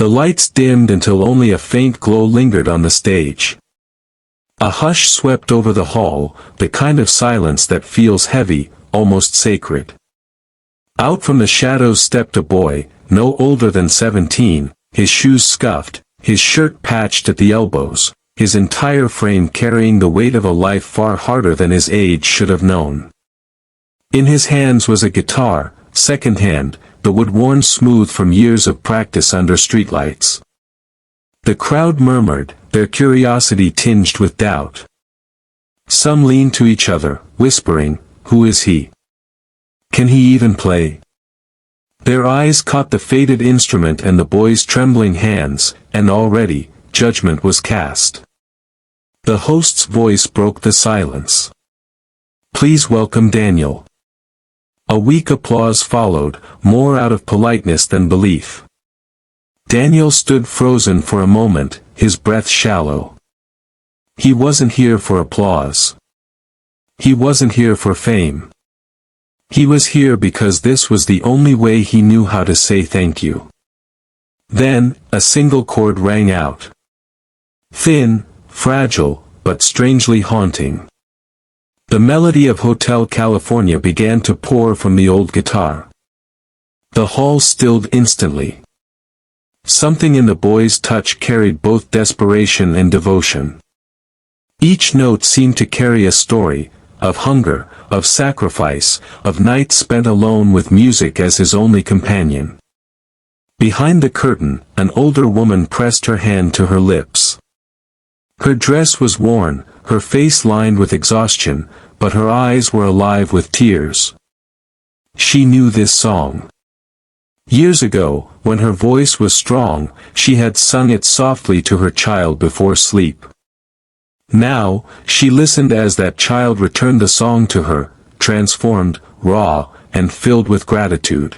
The lights dimmed until only a faint glow lingered on the stage. A hush swept over the hall, the kind of silence that feels heavy, almost sacred. Out from the shadows stepped a boy, no older than 17, his shoes scuffed, his shirt patched at the elbows, his entire frame carrying the weight of a life far harder than his age should have known. In his hands was a guitar, second-hand, the wood worn smooth from years of practice under streetlights. The crowd murmured, their curiosity tinged with doubt. Some leaned to each other, whispering, "Who is he? Can he even play?" Their eyes caught the faded instrument and the boy's trembling hands, and already, judgment was cast. The host's voice broke the silence. "Please welcome Daniel." A weak applause followed, more out of politeness than belief. Daniel stood frozen for a moment, his breath shallow. He wasn't here for applause. He wasn't here for fame. He was here because this was the only way he knew how to say thank you. Then, a single chord rang out. Thin, fragile, but strangely haunting. The melody of Hotel California began to pour from the old guitar. The hall stilled instantly. Something in the boy's touch carried both desperation and devotion. Each note seemed to carry a story, of hunger, of sacrifice, of nights spent alone with music as his only companion. Behind the curtain, an older woman pressed her hand to her lips. Her dress was worn, her face lined with exhaustion, but her eyes were alive with tears. She knew this song. Years ago, when her voice was strong, she had sung it softly to her child before sleep. Now, she listened as that child returned the song to her, transformed, raw, and filled with gratitude.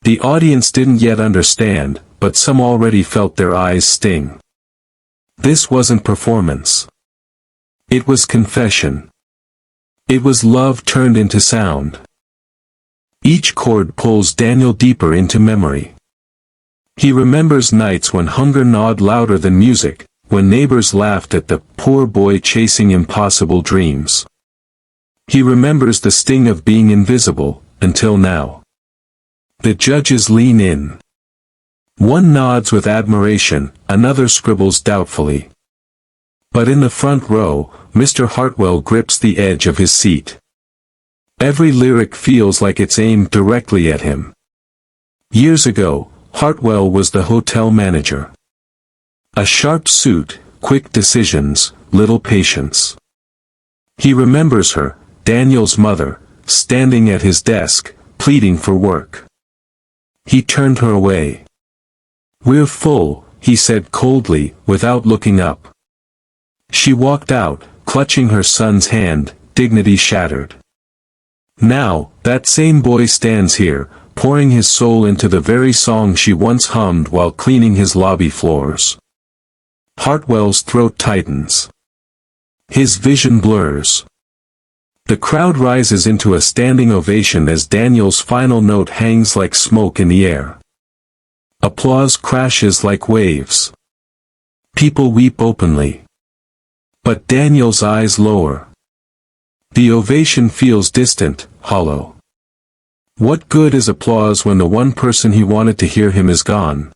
The audience didn't yet understand, but some already felt their eyes sting. This wasn't performance. It was confession. It was love turned into sound. Each chord pulls Daniel deeper into memory. He remembers nights when hunger gnawed louder than music, when neighbors laughed at the poor boy chasing impossible dreams. He remembers the sting of being invisible, until now. The judges lean in. One nods with admiration, another scribbles doubtfully. But in the front row, Mr. Hartwell grips the edge of his seat. Every lyric feels like it's aimed directly at him. Years ago, Hartwell was the hotel manager. A sharp suit, quick decisions, little patience. He remembers her, Daniel's mother, standing at his desk, pleading for work. He turned her away. "We're full," he said coldly, without looking up. She walked out, clutching her son's hand, dignity shattered. Now, that same boy stands here, pouring his soul into the very song she once hummed while cleaning his lobby floors. Hartwell's throat tightens. His vision blurs. The crowd rises into a standing ovation as Daniel's final note hangs like smoke in the air. Applause crashes like waves. People weep openly. But Daniel's eyes lower. The ovation feels distant, hollow. What good is applause when the one person he wanted to hear him is gone?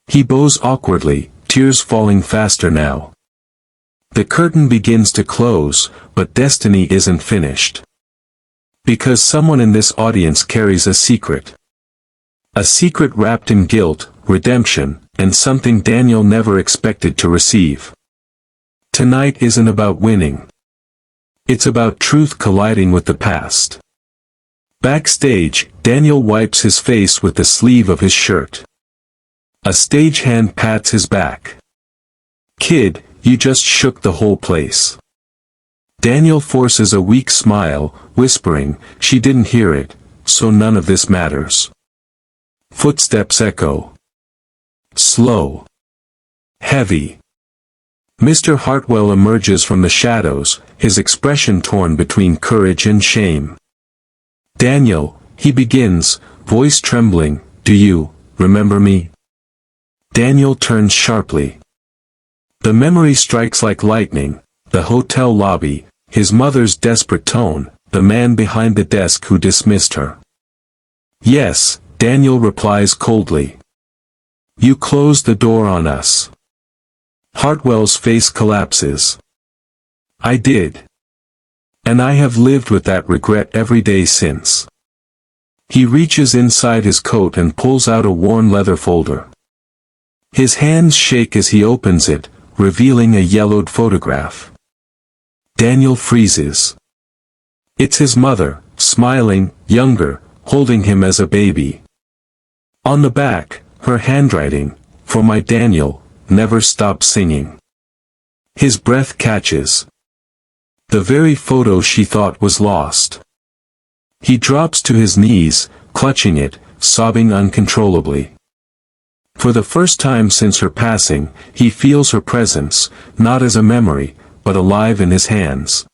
He bows awkwardly, tears falling faster now. The curtain begins to close, but destiny isn't finished. Because someone in this audience carries a secret. A secret wrapped in guilt, redemption, and something Daniel never expected to receive. Tonight isn't about winning. It's about truth colliding with the past. Backstage, Daniel wipes his face with the sleeve of his shirt. A stagehand pats his back. "Kid, you just shook the whole place." Daniel forces a weak smile, whispering, "She didn't hear it, so none of this matters." Footsteps echo. Slow. Heavy. Mr. Hartwell emerges from the shadows, his expression torn between courage and shame. "Daniel," he begins, voice trembling, "do you remember me?" Daniel turns sharply. The memory strikes like lightning, the hotel lobby, his mother's desperate tone, the man behind the desk who dismissed her. Yes, Daniel replies coldly. You closed the door on us. Hartwell's face collapses. I did. And I have lived with that regret every day since. He reaches inside his coat and pulls out a worn leather folder. His hands shake as he opens it, revealing a yellowed photograph. Daniel freezes. It's his mother, smiling, younger, holding him as a baby. On the back, her handwriting, "For my Daniel, never stop singing." His breath catches. The very photo she thought was lost. He drops to his knees, clutching it, sobbing uncontrollably. For the first time since her passing, he feels her presence, not as a memory, but alive in his hands.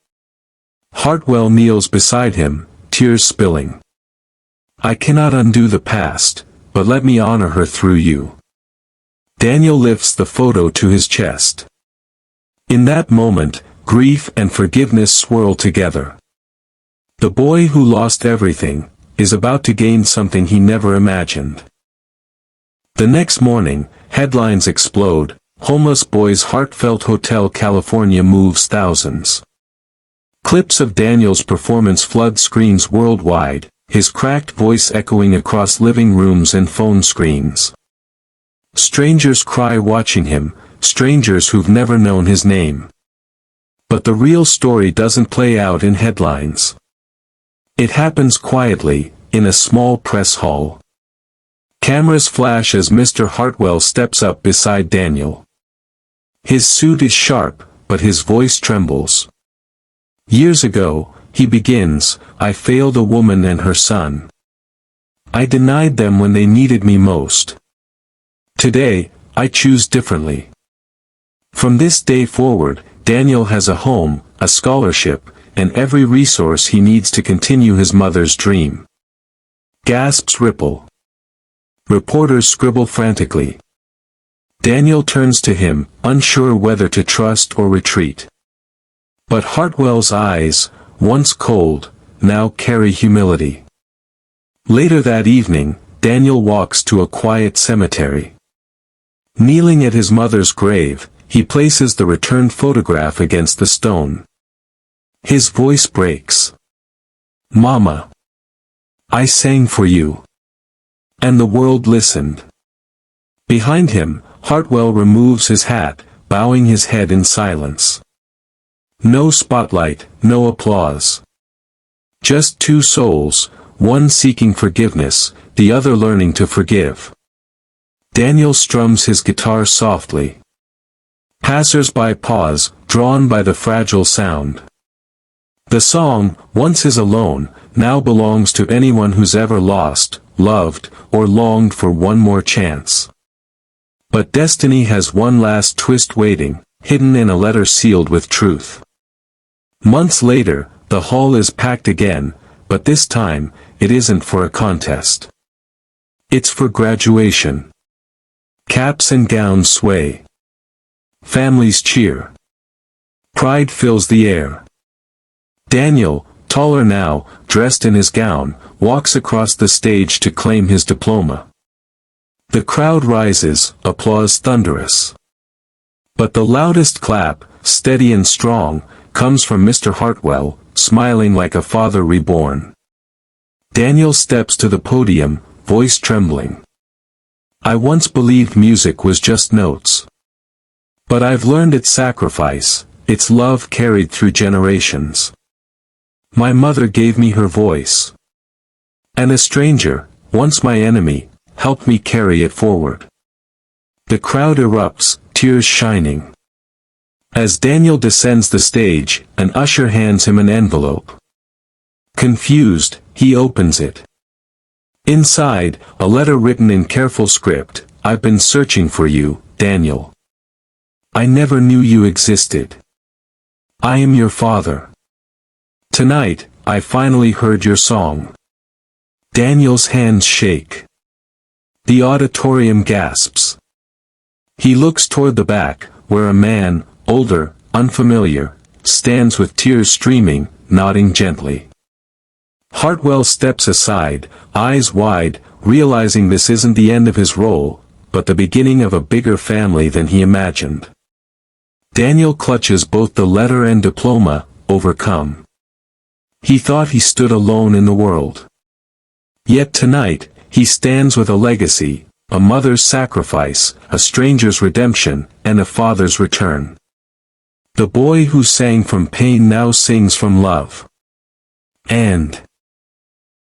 Hartwell kneels beside him, tears spilling. I cannot undo the past, but let me honor her through you. Daniel lifts the photo to his chest. In that moment, grief and forgiveness swirl together. The boy who lost everything, is about to gain something he never imagined. The next morning, headlines explode, homeless boy's heartfelt Hotel California moves thousands. Clips of Daniel's performance flood screens worldwide, his cracked voice echoing across living rooms and phone screens. Strangers cry watching him, strangers who've never known his name. But the real story doesn't play out in headlines. It happens quietly, in a small press hall. Cameras flash as Mr. Hartwell steps up beside Daniel. His suit is sharp, but his voice trembles. Years ago, he begins, I failed a woman and her son. I denied them when they needed me most. Today, I choose differently. From this day forward, Daniel has a home, a scholarship, and every resource he needs to continue his mother's dream. Gasps ripple. Reporters scribble frantically. Daniel turns to him, unsure whether to trust or retreat. But Hartwell's eyes, once cold, now carry humility. Later that evening, Daniel walks to a quiet cemetery. Kneeling at his mother's grave, he places the returned photograph against the stone. His voice breaks. Mama. I sang for you. And the world listened. Behind him, Hartwell removes his hat, bowing his head in silence. No spotlight, no applause. Just two souls, one seeking forgiveness, the other learning to forgive. Daniel strums his guitar softly. Passers-by pause, drawn by the fragile sound. The song, once his alone, now belongs to anyone who's ever lost, loved, or longed for one more chance. But destiny has one last twist waiting, hidden in a letter sealed with truth. Months later, the hall is packed again, but this time, it isn't for a contest. It's for graduation. Caps and gowns sway. Families cheer. Pride fills the air. Daniel, taller now, dressed in his gown, walks across the stage to claim his diploma. The crowd rises, applause thunderous. But the loudest clap, steady and strong, comes from Mr. Hartwell, smiling like a father reborn. Daniel steps to the podium, voice trembling. I once believed music was just notes. But I've learned its sacrifice, its love carried through generations. My mother gave me her voice. And a stranger, once my enemy, helped me carry it forward. The crowd erupts, tears shining. As Daniel descends the stage, an usher hands him an envelope. Confused, he opens it. Inside, a letter written in careful script, I've been searching for you, Daniel. I never knew you existed. I am your father. Tonight, I finally heard your song. Daniel's hands shake. The auditorium gasps. He looks toward the back, where a man, older, unfamiliar, stands with tears streaming, nodding gently. Hartwell steps aside, eyes wide, realizing this isn't the end of his role, but the beginning of a bigger family than he imagined. Daniel clutches both the letter and diploma, overcome. He thought he stood alone in the world. Yet tonight, he stands with a legacy, a mother's sacrifice, a stranger's redemption, and a father's return. The boy who sang from pain now sings from love. And